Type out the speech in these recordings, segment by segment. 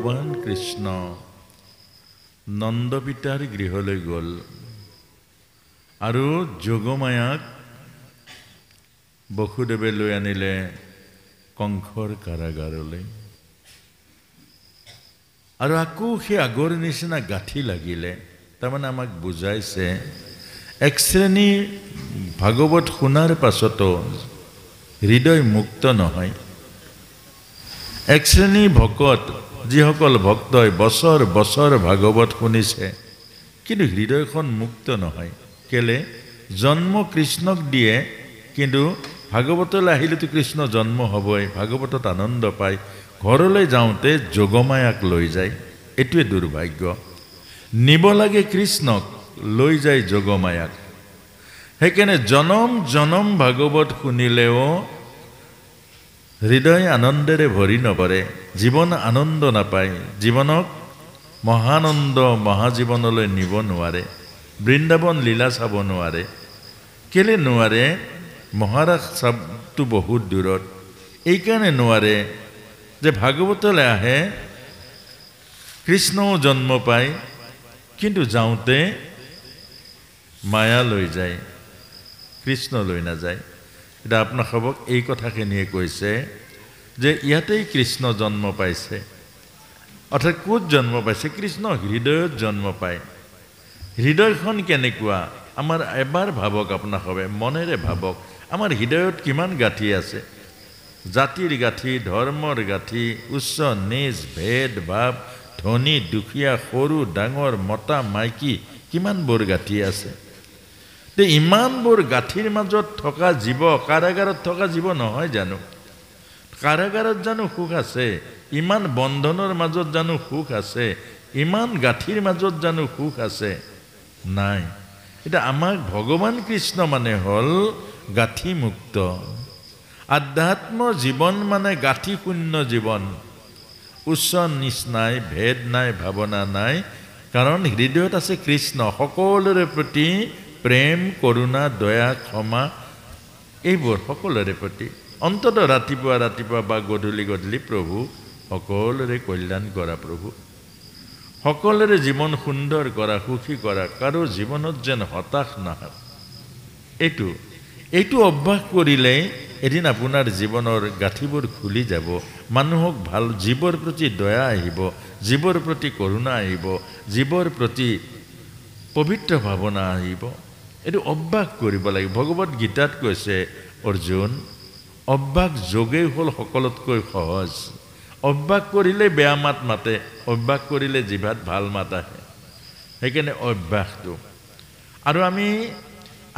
ভগৱান কৃষ্ণ নন্দ পিতাৰ গৃহলৈ গ'ল আৰু যোগমায়াক বসুদেৱে লৈ আনিলে কংসৰ কাৰাগাৰলৈ আৰু আকৌ সেই আগৰ নিচিনা গাঁঠি লাগিলে তাৰমানে আমাক বুজাইছে এক শ্ৰেণী ভাগৱত শুনাৰ পাছতো হৃদয় মুক্ত নহয় এক শ্ৰেণী ভকত যিসকল ভক্তই বছৰ বছৰ ভাগৱত শুনিছে কিন্তু হৃদয়খন মুক্ত নহয় কেলে জন্ম কৃষ্ণক দিয়ে কিন্তু ভাগৱতলৈ আহিলেতো কৃষ্ণ জন্ম হ'বই ভাগৱতত আনন্দ পায় ঘৰলৈ যাওঁতে যোগমায়াক লৈ যায় এইটোৱে দুৰ্ভাগ্য নিব লাগে কৃষ্ণক লৈ যায় যোগমায়াক সেইকাৰণে জনম জনম ভাগৱত শুনিলেও হৃদয় আনন্দেৰে ভৰি নপৰে জীৱন আনন্দ নাপায় জীৱনক মহানন্দ মহাজীৱনলৈ নিব নোৱাৰে বৃন্দাবন লীলা চাব নোৱাৰে কেলে নোৱাৰে মহাৰাজ চাবটো বহুত দূৰত এইকাৰণে নোৱাৰে যে ভাগৱতলৈ আহে কৃষ্ণও জন্ম পায় কিন্তু যাওঁতে মায়া লৈ যায় কৃষ্ণ লৈ নাযায় এটা আপোনাক সবক এই কথাখিনিয়ে কৈছে যে ইয়াতেই কৃষ্ণ জন্ম পাইছে অৰ্থাৎ ক'ত জন্ম পাইছে কৃষ্ণ হৃদয়ত জন্ম পায় হৃদয়খন কেনেকুৱা আমাৰ এবাৰ ভাবক আপোনাক সবে মনেৰে ভাবক আমাৰ হৃদয়ত কিমান গাঁঠি আছে জাতিৰ গাঁঠি ধৰ্মৰ গাঁঠি উচ্চ নিজ ভেদ ভাৱ ধনী দুখীয়া সৰু ডাঙৰ মতা মাইকী কিমানবোৰ গাঁঠি আছে তে ইমানবোৰ গাঁঠিৰ মাজত থকা জীৱ কাৰাগাৰত থকা জীৱ নহয় জানো কাৰাগাৰত জানো সুখ আছে ইমান বন্ধনৰ মাজত জানো সুখ আছে ইমান গাঁঠিৰ মাজত জানো সুখ আছে নাই এটা আমাক ভগৱান কৃষ্ণ মানে হ'ল গাঁঠি মুক্ত আধ্যাত্ম জীৱন মানে গাঁঠি শূন্য জীৱন উচ্চ নিচ নাই ভেদ নাই ভাৱনা নাই কাৰণ হৃদয়ত আছে কৃষ্ণ সকলোৰে প্ৰতি প্ৰেম কৰুণা দয়া ক্ষমা এইবোৰ সকলোৰে প্ৰতি অন্তত ৰাতিপুৱা ৰাতিপুৱা বা গধূলি গধূলি প্ৰভু সকলোৰে কল্যাণ কৰা প্ৰভু সকলোৰে জীৱন সুন্দৰ কৰা সুখী কৰা কাৰো জীৱনত যেন হতাশ নহয় এইটো অভ্যাস কৰিলে এদিন আপোনাৰ জীৱনৰ গাঁঠিবোৰ খুলি যাব মানুহক ভাল জীৱৰ প্ৰতি দয়া আহিব জীৱৰ প্ৰতি কৰুণা আহিব জীৱৰ প্ৰতি পবিত্ৰ ভাৱনা আহিব এইটো অভ্যাস কৰিব লাগে ভগৱত গীতাত কৈছে অৰ্জুন অভ্যাস যোগেই হ'ল সকলোতকৈ সহজ অভ্যাস কৰিলে বেয়া মাত মাতে অভ্যাস কৰিলে জিভাত ভাল মাত আহে সেইকাৰণে অভ্যাসটো আৰু আমি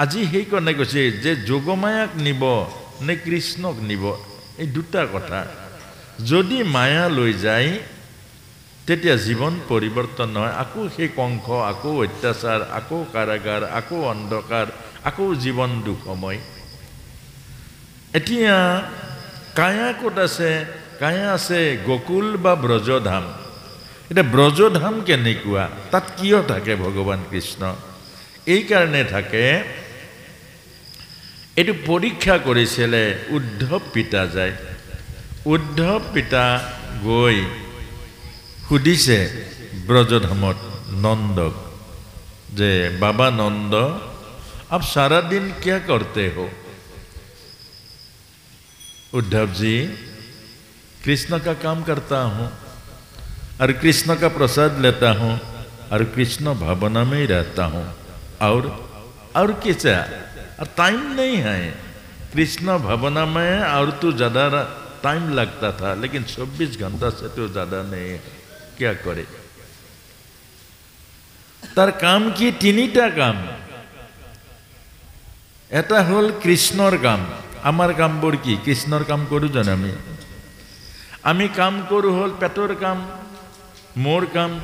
আজি সেইকাৰণে কৈছে যে যোগমায়াক নিব নে কৃষ্ণক নিব এই দুটা কথা যদি মায়া লৈ যায় তেতিয়া জীৱন পৰিৱৰ্তন নহয় আকৌ সেই কংস আকৌ অত্যাচাৰ আকৌ কাৰাগাৰ আকৌ অন্ধকাৰ আকৌ জীৱন দুখময় এতিয়া কায়া ক'ত আছে কায়া আছে গোকুল বা ব্ৰজধাম এতিয়া ব্ৰজধাম কেনেকুৱা তাত কিয় থাকে ভগৱান কৃষ্ণ এই কাৰণে থাকে এইটো পৰীক্ষা কৰিছিলে উদ্ধৱ পিতা যায় উদ্ধৱ পিতা গৈ সুধিছে ব্ৰজধামত नंदक जे बाबा नंद आप सारा दिन क्या करते हो? उद्धव जी कृष्ण का काम करता हूँ और कृष्ण का प्रसाद लेता हूँ और कृष्ण भावना में ही रहता हूँ और कैसा और टाइम नहीं है कृष्ण भावना में और तो ज़्यादा टाइम लगता था लेकिन 24 घंटा से तो ज़्यादा नहीं है क्या करे तार काम की तीनिटा काम एटा हल कृष्णर काम आमार काम बोर की कृष्णर काम करूँ जान आमी काम करूँ हल पेटर काम मोर काम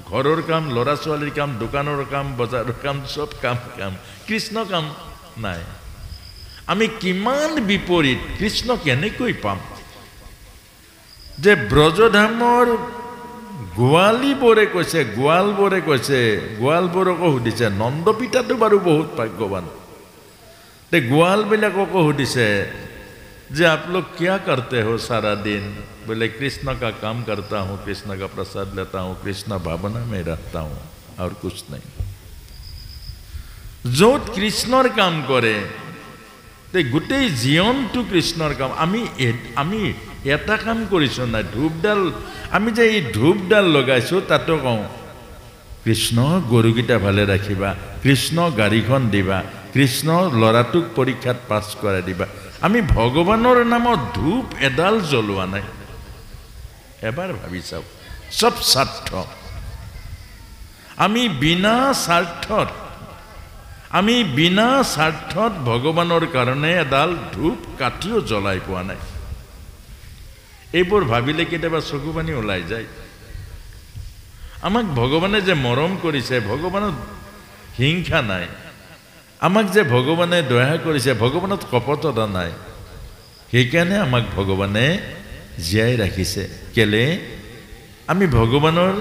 घरर काम लड़ा छालीर काम दुकानर काम बजार काम सब काम काम कृष्ण काम नाई आमी किमान विपरीत कृष्ण केनेকৈ पाम जे ब्रजधाমৰ গোৱালীবোৰে কৈছে গোৱালবোৰকো সুধিছে নন্দপিতাটো বাৰু বহুত ভাগ্যৱান তে গোৱালবিলাককো সুধিছে যে आप लोग क्या करते हो सारा दिन बोले कृष्ण का काम करता हूँ, कृष्ण का प्रसाद लेता हूँ, कृष्ण भावना में रहता हूँ और कुछ नहीं। য'ত কৃষ্ণৰ কাম কৰে তে গোটেই জীৱনটো কৃষ্ণৰ কাম। আমি এটা কাম কৰিছোঁ নাই, ধূপডাল আমি যে এই ধূপডাল লগাইছোঁ তাতো কওঁ কৃষ্ণ গৰুকেইটা ভালে ৰাখিবা, কৃষ্ণ গাড়ীখন দিবা, কৃষ্ণ ল'ৰাটোক পৰীক্ষাত পাছ কৰাই দিবা। আমি ভগৱানৰ নামত ধূপ এডাল জ্বলোৱা নাই। এবাৰ ভাবি চাওক, চব স্বাৰ্থ। আমি বিনা স্বাৰ্থত ভগৱানৰ কাৰণে এডাল ধূপ কাঠিও জ্বলাই পোৱা নাই। এইবোৰ ভাবিলে কেতিয়াবা চকু পানী ওলাই যায়। আমাক ভগৱানে যে মৰম কৰিছে, ভগৱানত হিংসা নাই। আমাক যে ভগৱানে দয়া কৰিছে, ভগৱানত কপটতা নাই। সেইকাৰণে আমাক ভগৱানে জীয়াই ৰাখিছে। কেলে? আমি ভগৱানৰ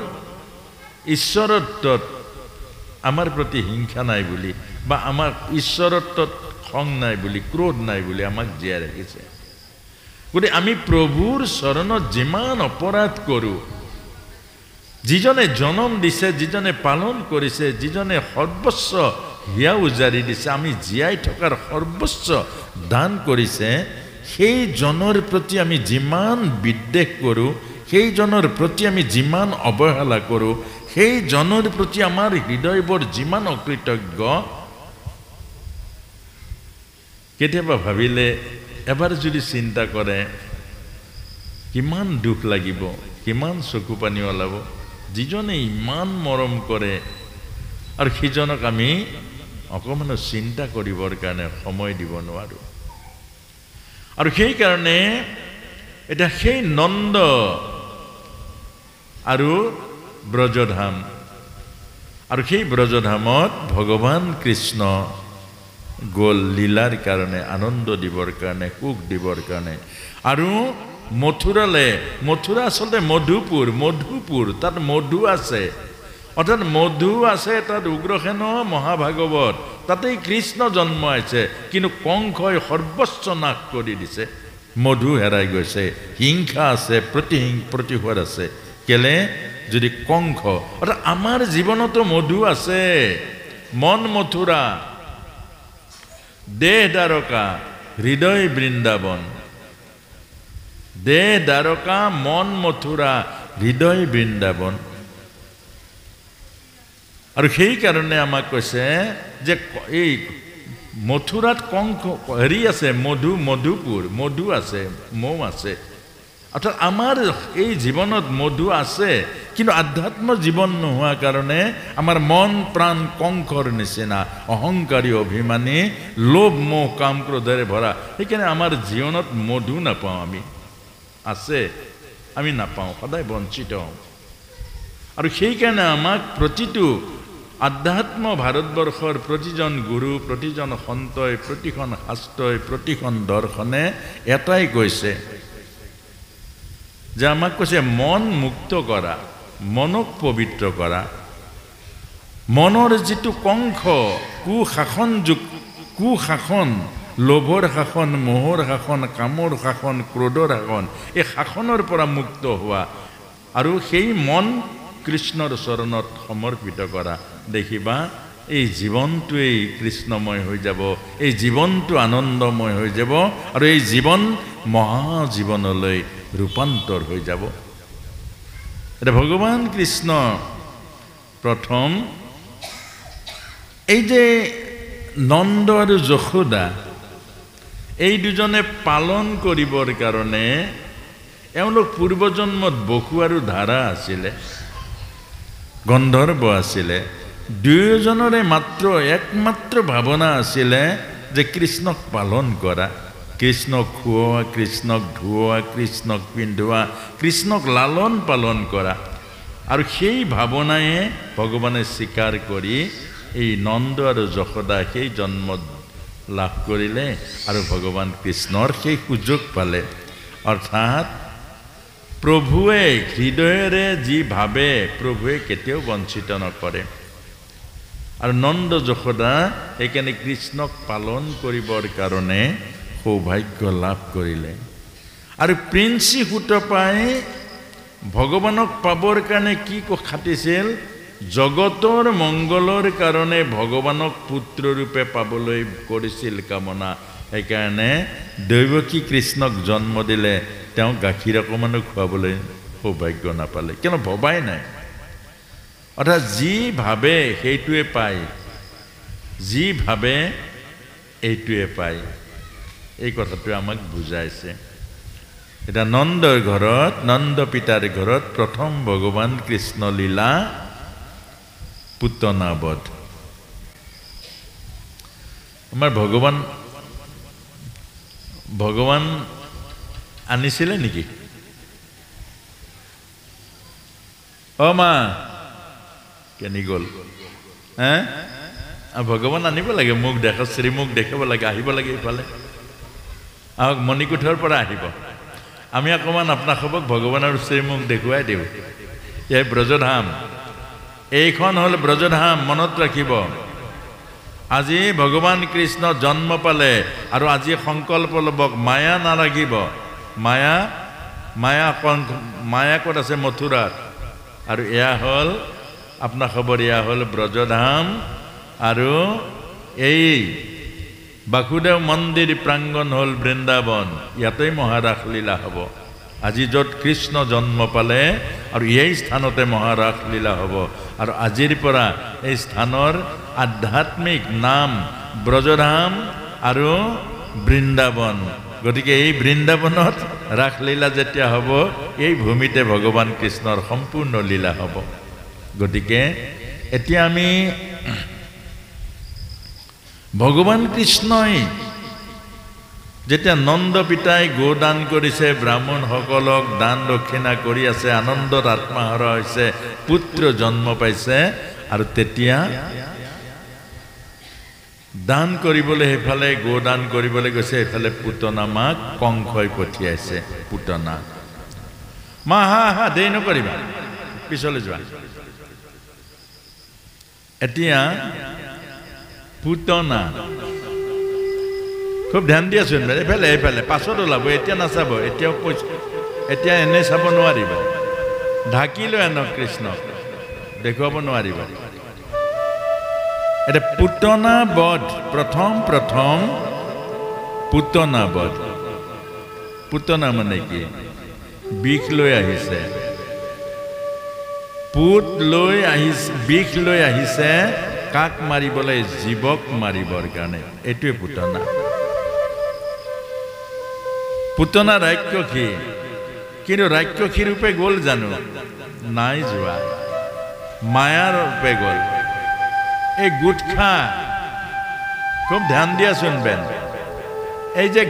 ঈশ্বৰত্বত আমাৰ প্ৰতি হিংসা নাই বুলি, বা আমাৰ ঈশ্বৰত্বত খং নাই বুলি, ক্ৰোধ নাই বুলি আমাক জীয়াই ৰাখিছে। গতিকে আমি প্ৰভুৰ চৰণত যিমান অপৰাধ কৰোঁ, যিজনে জন্ম দিছে, যিজনে পালন কৰিছে, যিজনে সৰ্বস্ব হিয়া উজাৰি দিছে, আমি জীয়াই থকাৰ সৰ্বস্ব দান কৰিছে, সেইজনৰ প্ৰতি আমি যিমান বিদ্বেষ কৰোঁ, সেইজনৰ প্ৰতি আমি যিমান অৱহেলা কৰোঁ, সেইজনৰ প্ৰতি আমাৰ হৃদয়বোৰ যিমান অকৃতজ্ঞ, কেতিয়াবা ভাবিলে এবাৰ যদি চিন্তা কৰে কিমান দুখ লাগিব, কিমান চকু পানী ওলাব। যিজনে ইমান মৰম কৰে আৰু সিজনক আমি অকণমান চিন্তা কৰিবৰ কাৰণে সময় দিব নোৱাৰোঁ। আৰু সেইকাৰণে এতিয়া সেই নন্দ আৰু ব্ৰজধাম, আৰু সেই ব্ৰজধামত ভগৱান কৃষ্ণ গ'ল লীলাৰ কাৰণে, আনন্দ দিবৰ কাৰণে, সুখ দিবৰ কাৰণে। আৰু মথুৰালে, মথুৰা আচলতে মধুপুৰ, তাত মধু আছে, অৰ্থাৎ মধু আছে তাত। উগ্ৰসেন মহাভাগৱত তাতেই কৃষ্ণ জন্ম হৈছে, কিন্তু কংসই সৰ্বস্ব নাশ কৰি দিছে। মধু হেৰাই গৈছে, হিংসা আছে, প্ৰতিশোধ আছে। কেলে? যদি কংস, অৰ্থাৎ আমাৰ জীৱনতো মধু আছে। মন মথুৰা, দেহ দ্বাৰকা, হৃদয় বৃন্দাবন। দেহ দ্বাৰকা, মন মথুৰা, হৃদয় বৃন্দাবন। আৰু সেইকাৰণে আমাক কৈছে যে এই মথুৰাত কংস হেৰি আছে, মধুপুৰ, মধু আছে, মৌ আছে। অৰ্থাৎ আমাৰ এই জীৱনত মধু আছে, কিন্তু আধ্যাত্ম জীৱন নোহোৱা কাৰণে আমাৰ মন প্ৰাণ কংসৰ নিচিনা অহংকাৰী, অভিমানী, লোভ মোহ কাম ক্ৰোধেৰে ভৰা। সেইকাৰণে আমাৰ জীৱনত মধু নাপাওঁ। আমি আছে, আমি নাপাওঁ, সদায় বঞ্চিত হওঁ। আৰু সেইকাৰণে আমাক প্ৰতিটো আধ্যাত্ম ভাৰতবৰ্ষৰ প্ৰতিজন গুৰু, প্ৰতিজন সন্তই, প্ৰতিখন শাস্ত্ৰই, প্ৰতিখন দৰ্শনে এটাই কৈছে যে আমাক কৈছে মন মুক্ত কৰা, মনক পবিত্ৰ কৰা। মনৰ যিটো কংস, কুশাসন, লোভৰ শাসন, মোহৰ শাসন, কামৰ শাসন, ক্ৰোধৰ শাসন, এই শাসনৰ পৰা মুক্ত হোৱা আৰু সেই মন কৃষ্ণৰ চৰণত সমৰ্পিত কৰা। দেখিবা এই জীৱনটোৱেই কৃষ্ণময় হৈ যাব, এই জীৱনটো আনন্দময় হৈ যাব, আৰু এই জীৱন মহাজীৱনলৈ ৰূপান্তৰ হৈ যাব। এতিয়া ভগৱান কৃষ্ণ প্ৰথম এই যে নন্দ আৰু যশোদা, এই দুজনে পালন কৰিবৰ কাৰণে এওঁলোক পূৰ্বজন্মত বসু আৰু ধাৰা আছিলে, গন্ধৰ্ব আছিলে। দুয়োজনৰে একমাত্ৰ ভাৱনা আছিলে যে কৃষ্ণক পালন কৰা, কৃষ্ণক খুওৱা, কৃষ্ণক ধুওৱা, কৃষ্ণক পিন্ধোৱা, কৃষ্ণক লালন পালন কৰা। আৰু সেই ভাৱনায়ে ভগৱানে স্বীকাৰ কৰি এই নন্দ আৰু যশোদা সেই জন্ম লাভ কৰিলে, আৰু ভগৱান কৃষ্ণৰ সেই সুযোগ পালে। অৰ্থাৎ প্ৰভুৱে হৃদয়েৰে যি ভাবে, প্ৰভুৱে কেতিয়াও বঞ্চিত নকৰে। আৰু নন্দ যশোদা সেইকাৰণে কৃষ্ণক পালন কৰিবৰ কাৰণে সৌভাগ্য লাভ কৰিলে। আৰু প্ৰিন্সি সুত পাই ভগৱানক পাবৰ কাৰণে কি খাটিছিল জগতৰ মংগলৰ কাৰণে ভগৱানক পুত্ৰ ৰূপে পাবলৈ কৰিছিল কামনা সেইকাৰণে দৈৱকী কৃষ্ণক জন্ম দিলে তেওঁ গাখীৰ অকমানো খুৱাবলৈ সৌভাগ্য নাপালে কিয় ভবাই নাই অৰ্থাৎ যি ভাবে সেইটোৱে পায় যি ভাবে এইটোৱে পায় এই কথাটো আমাক বুজাইছে এটা নন্দৰ ঘৰত নন্দ পিতাৰ ঘৰত প্ৰথম ভগৱান কৃষ্ণ লীলা পুতনাবধ আমাৰ ভগৱান আনিছিলে নেকি অ মা কেনি গ'ল ভগৱান আনিব লাগে মোক দেখা শ্ৰীমুখ দেখাব লাগে আহিব লাগে ইফালে আহক মণিকোঠৰ পৰা আহিব আমি অকণমান আপোনালোকক ভগৱানৰ শ্ৰীমুখ দেখুৱাই দিওঁ এই ব্ৰজধাম এইখন হ'ল ব্ৰজধাম মনত ৰাখিব আজি ভগৱান কৃষ্ণ জন্ম পালে আৰু আজি সংকল্প ল'বক মায়া নালাগিব মায়া ক'ত আছে মথুৰাত আৰু এয়া হ'ল আপোনাৰ খবৰ এয়া হ'ল ব্ৰজধাম আৰু এই বাসুদেৱ মন্দিৰ প্ৰাংগণ হ'ল বৃন্দাবন ইয়াতেই মহাৰাস লীলা হ'ব আজি য'ত কৃষ্ণ জন্ম পালে আৰু এই স্থানতে মহাৰাস লীলা হ'ব আৰু আজিৰ পৰা এই স্থানৰ আধ্যাত্মিক নাম ব্ৰজধাম আৰু বৃন্দাবন গতিকে এই বৃন্দাবনত ৰাসলীলা যেতিয়া হ'ব এই ভূমিতে ভগৱান কৃষ্ণৰ সম্পূৰ্ণ লীলা হ'ব গতিকে এতিয়া আমি ভগৱান কৃষ্ণই যেতিয়া নন্দ পিতাই গোদান কৰিছে ব্ৰাহ্মণসকলক দান দক্ষিণা কৰি আছে আনন্দত আত্মহাৰা হৈছে পুত্ৰ জন্ম পাইছে আৰু তেতিয়া দান কৰিবলৈ সেইফালে গোদান কৰিবলৈ গৈছে এইফালে পুতনা মাক কংসই পঠিয়াইছে পুতনা মা হা দেৰি নকৰিবা পিছলৈ যোৱা এতিয়া পুতনা খুব ধ্যান দিয়াচোন এইফালে পাছত ওলাব এতিয়া নাচাব এতিয়াও কৈছে এতিয়া এনে চাব নোৱাৰিবা ঢাকি লৈ আনক কৃষ্ণক দেখুৱাব নোৱাৰিবা এটা পুতনা বধ প্ৰথম পুতনা বধ পুতনা মানে কি বিষ লৈ আহিছে পুত লৈ আহিছে বিষ লৈ আহিছে কাক মাৰিবলৈ জীৱক মাৰিবৰ কাৰণে এইটোৱে পুতনা ৰাক্ষসী কিন্তু ৰাক্ষসী ৰূপে গ'ল জানো নাই যোৱা মায়াৰ ৰূপে গ'ল এই গুটখা খুব ধ্যান দিয়াচোন বেন এই যে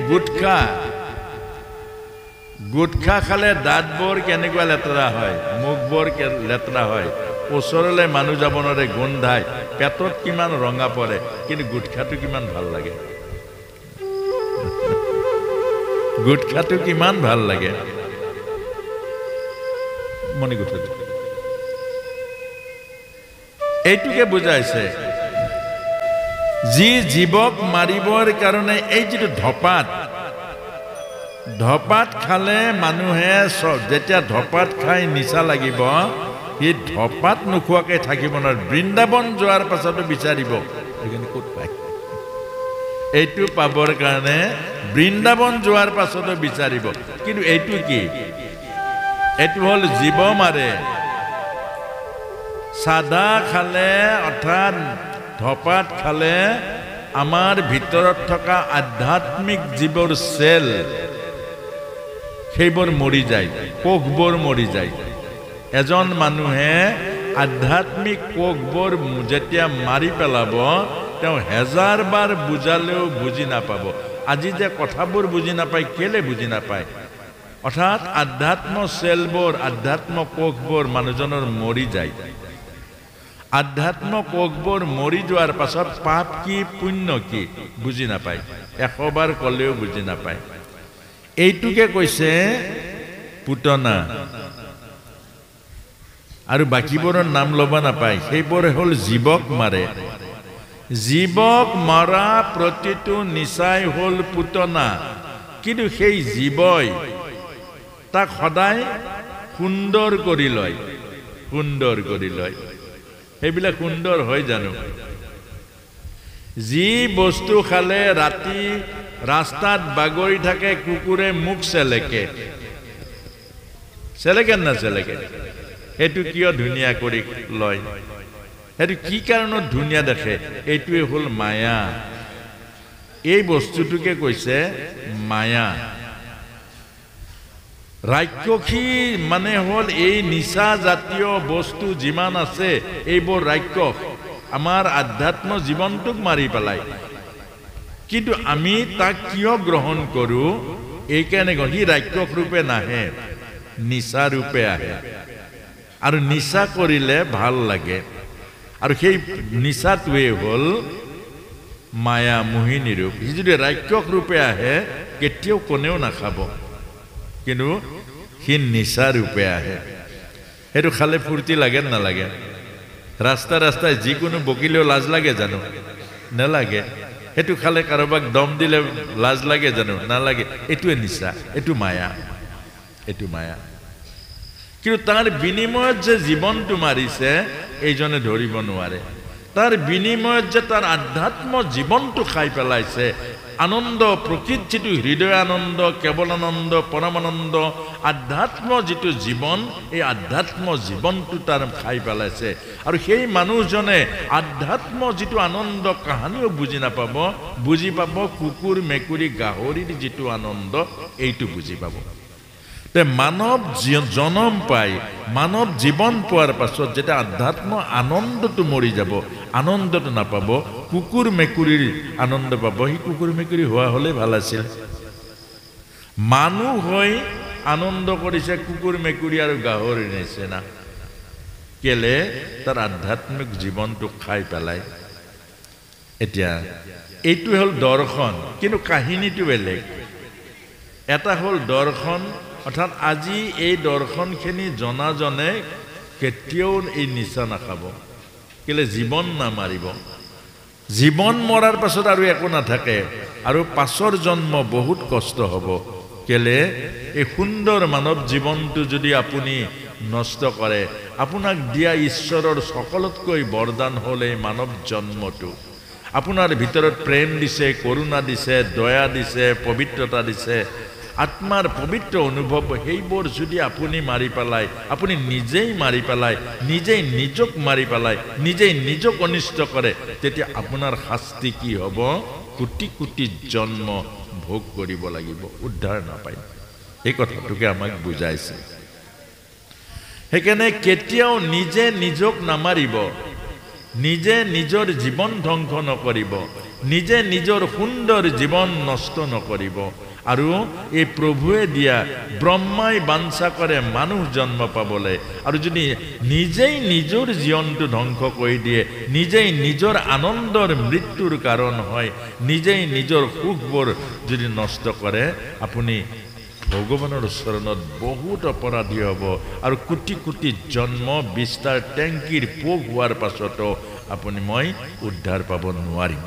গুটখা খালে দাঁতবোৰ কেনেকুৱা লেতেৰা হয় মুখবোৰ লেতেৰা হয় ওচৰলৈ মানুহ যাব নোৱাৰে গোন্ধায় পেটত কিমান ৰঙা পৰে কিন্তু গুটখাটো কিমান ভাল লাগে গুটখাটো কিমান ভাল লাগে মণিকোঠত এইটোকে বুজাইছে যি জীৱক মাৰিবৰ কাৰণে এই যিটো ধপাত খালে মানুহে যেতিয়া ধপাত খাই নিচা লাগিব এই ধপাত নোখোৱাকৈ থাকিব নোৱাৰে বৃন্দাবন যোৱাৰ পাছতো বিচাৰিব এইখিনি ক'ত পায় এইটো পাবৰ কাৰণে বৃন্দাবন যোৱাৰ পাছতো বিচাৰিব কিন্তু এইটো কি এইটো হ'ল জীৱ মাৰে সাদা খালে অৰ্থাৎ ধপাত খালে আমাৰ ভিতৰত থকা আধ্যাত্মিক যিবোৰ চেল সেইবোৰ মৰি যায় কোষবোৰ মৰি যায় এজন মানুহে আধ্যাত্মিক কোষবোৰ যেতিয়া মাৰি পেলাব তেওঁ হেজাৰ বাৰ বুজালেও বুজি নাপাব আজি যে কথাবোৰ বুজি নাপায় কেলে বুজি নাপায় অৰ্থাৎ আধ্যাত্ম চেলবোৰ আধ্যাত্ম কোষবোৰ মানুহজনৰ মৰি যায় আধ্যাত্ম কোষবোৰ মৰি যোৱাৰ পাছত পাপ কি পুণ্য কি বুজি নাপায় 100 বাৰ ক'লেও বুজি নাপায় এইটোকে কৈছে পুতনা আৰু বাকিবোৰৰ নাম ল'ব নাপায় সেইবোৰ হ'ল জীৱক মাৰে জীৱক মৰা প্ৰতিটো নিচাই হ'ল পুতনা কিন্তু সেই জীৱই তাক সদায় সুন্দৰ কৰি লয়, সুন্দৰ কৰি লয়। সেইবিলাক সুন্দৰ হয় জানো? যি বস্তু খালে ৰাতি ৰাস্তাত বাগৰি থাকে কুকুৰে মুখ চেলেকে, চেলেকে না চেলেকে? সেইটো কিয় ধুনীয়া কৰি লয়? সেইটো কি কাৰণত ধুনীয়া দেখে? এইটোৱে হ'ল মায়া। এই বস্তুটোকে কৈছে মায়া। ৰাক্ষসী মানে হ'ল এই নিচা জাতীয় বস্তু যিমান আছে এইবোৰ ৰাক্ষস, আমাৰ আধ্যাত্ম জীৱনটোক মাৰি পেলায়। কিন্তু আমি তাক কিয় গ্ৰহণ কৰোঁ? এইকাৰণে সি ৰাক্ষস ৰূপে নাহে, নিচা ৰূপে আহে। আৰু নিচা কৰিলে ভাল লাগে। আৰু সেই নিচাটোৱে হ'ল মায়া, মোহিনী ৰূপ। সি যদি ৰাক্ষস ৰূপে আহে কেতিয়াও কোনেও নাখাব, কিন্তু সি নিচা ৰূপে আহে। সেইটো খালে ফূৰ্তি লাগে নালাগে? ৰাস্তাই ৰাস্তাই যিকোনো বকিলেও লাজ লাগে জানো? নালাগে। সেইটো খালে কাৰোবাক দম দিলে লাজ লাগে জানো? নালাগে। এইটোৱে নিচা, এইটো মায়া, এইটো মায়া। কিন্তু তাৰ বিনিময়ত যে জীৱনটো মাৰিছে এইজনে ধৰিব নোৱাৰে। তাৰ বিনিময়ত যে তাৰ আধ্যাত্ম জীৱনটো খাই পেলাইছে, আনন্দ, প্ৰকৃত যিটো হৃদয় আনন্দ, কেৱল আনন্দ, পৰমানন্দ, আধ্যাত্ম যিটো জীৱন, এই আধ্যাত্ম জীৱনটো তাৰ খাই পেলাইছে। আৰু সেই মানুহজনে আধ্যাত্ম যিটো আনন্দ কাহানিও বুজি নাপাব, বুজি পাব কুকুৰ, মেকুৰী, গাহৰিৰ যিটো আনন্দ, এইটো বুজি পাব। মানৱ জনম পাই, মানৱ জীৱন পোৱাৰ পাছত যেতিয়া আধ্যাত্ম আনন্দটো মৰি যাব, আনন্দটো নাপাব, কুকুৰ মেকুৰীৰ আনন্দ পাব। সি কুকুৰ মেকুৰী হোৱা হ'লে ভাল আছিল। মানুহ হৈ আনন্দ কৰিছে কুকুৰ মেকুৰী আৰু গাহৰিৰ নিচিনা। কেলে? তাৰ আধ্যাত্মিক জীৱনটো খাই পেলাই। এতিয়া এইটো হ'ল দৰ্শন, কিন্তু কাহিনীটো বেলেগ। এটা হ'ল দৰ্শন, অৰ্থাৎ আজি এই দৰ্শনখিনি জনাজনে কেতিয়াও এই নিচা নাখাব। কেলে? জীৱন নামাৰিব। জীৱন মৰাৰ পাছত আৰু একো নাথাকে, আৰু পাছৰ জন্ম বহুত কষ্ট হ'ব। কেলে? এই সুন্দৰ মানৱ জীৱনটো যদি আপুনি নষ্ট কৰে, আপোনাক দিয়া ঈশ্বৰৰ সকলোতকৈ বৰদান হ'ল এই মানৱ জন্মটো। আপোনাৰ ভিতৰত প্ৰেম দিছে, কৰুণা দিছে, দয়া দিছে, পবিত্ৰতা দিছে, আত্মাৰ পবিত্ৰ অনুভৱ। সেইবোৰ যদি আপুনি মাৰি পেলায়, আপুনি নিজেই মাৰি পেলায়, নিজেই নিজক মাৰি পেলায়, নিজেই নিজক অনিষ্ট কৰে, তেতিয়া আপোনাৰ শাস্তি কি হ'ব? কোটি কোটি জন্ম ভোগ কৰিব লাগিব, উদ্ধাৰ নাপায়। এই কথাটোকে আমাক বুজাইছে। সেইকাৰণে কেতিয়াও নিজে নিজক নামাৰিব, নিজে নিজৰ জীৱন ধ্বংস নকৰিব, নিজে নিজৰ সুন্দৰ জীৱন নষ্ট নকৰিব। আৰু এই প্ৰভুৱে দিয়া, ব্ৰহ্মাই বাঞ্ছা কৰে মানুহ জন্ম পাবলৈ, আৰু যদি নিজেই নিজৰ জীৱনটো ধ্বংস কৰি দিয়ে, নিজেই নিজৰ আনন্দৰ মৃত্যুৰ কাৰণ হয়, নিজেই নিজৰ সুখবোৰ যদি নষ্ট কৰে, আপুনি ভগৱানৰ চৰণত বহুত অপৰাধী হ'ব। আৰু কোটি কোটি জন্ম বিস্তাৰ টেংকিৰ পোক হোৱাৰ পাছতো আপুনি মই উদ্ধাৰ পাব নোৱাৰিম।